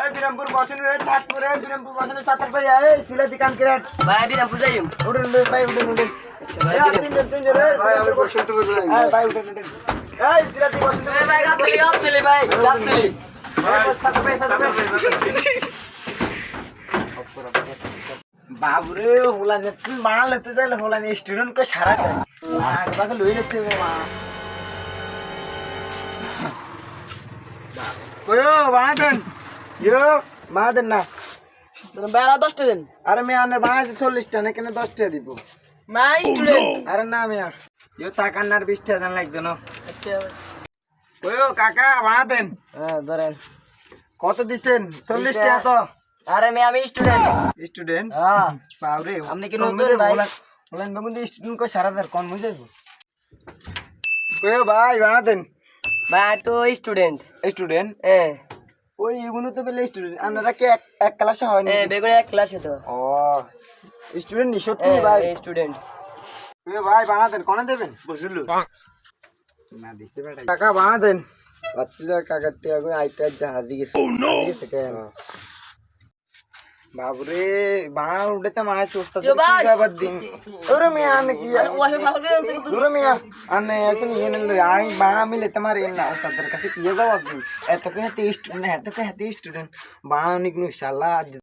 এই বিরামপুর বসেন রে চাঁদপুরে বিরামপুর বসেন 70 ভাই এই সিলাতি কাম কিরাট ভাই বিরামপুর যাইম উঠুন ভাই উঠুন আচ্ছা ভাই তিন জন রে ভাই আমি বসে তো বসে এই ভাই উঠুন এই সিলাতি বসেন ভাই গাতলি ভাই গাতলি বাবুরে হোলা নে তুই মাল হতে যাইলে হোলা নে স্টুডেন্ট কো সারা যায় আগে লই নিতে মা কয়ো বাঁধেন ইয়ো বাঁধেন না বেলা 10টা দিন আরে আমি আনে বাঁধে 40 টা না কেন 10 টা দিব মাই স্টুডেন্ট আরে না মিয়া ইয়ো টাকার 20 টা দেন লাগতো না আচ্ছা কয়ো কাকা বাঁধেন হ্যাঁ ধরেন কত দিছেন 40 টা তো আরে আমি স্টুডেন্ট স্টুডেন্ট হ্যাঁ বাবরে আপনি কি নতুন ভাই বলেন বাবুন্দি স্টুডেন্ট কো সারা দার কোন মুই যাইবো কয়ো ভাই বাঁধেন ভাই তো স্টুডেন্ট স্টুডেন্ট হ্যাঁ ওই এগুলো তো বলে স্টুডেন্ট আপনারা কি এক ক্লাসে হয় না বেগুনে এক ক্লাসে তো ও স্টুডেন্ট নি সত্যি ভাই স্টুডেন্ট এ ভাই বানাতেন কোনে দেবেন বসুলু না দিতে বেটা টাকা বানাতেন বাচ্চা কাকাতে আগে আইতে জাহাজি গেছে গেছে কেন বাবরে বানা উঠতে মাছ ওস্তাদ কি আবার দিন ওরে মিয়া আনে কি ওরে মিয়া আনে এসে নিয়ে নিল আই বানা মিলে তোমার এ না ওস্তাদের কাছে কি জবাব দিন এত কে স্টুডেন্ট এত কে স্টুডেন্ট বানা নিকনু শালা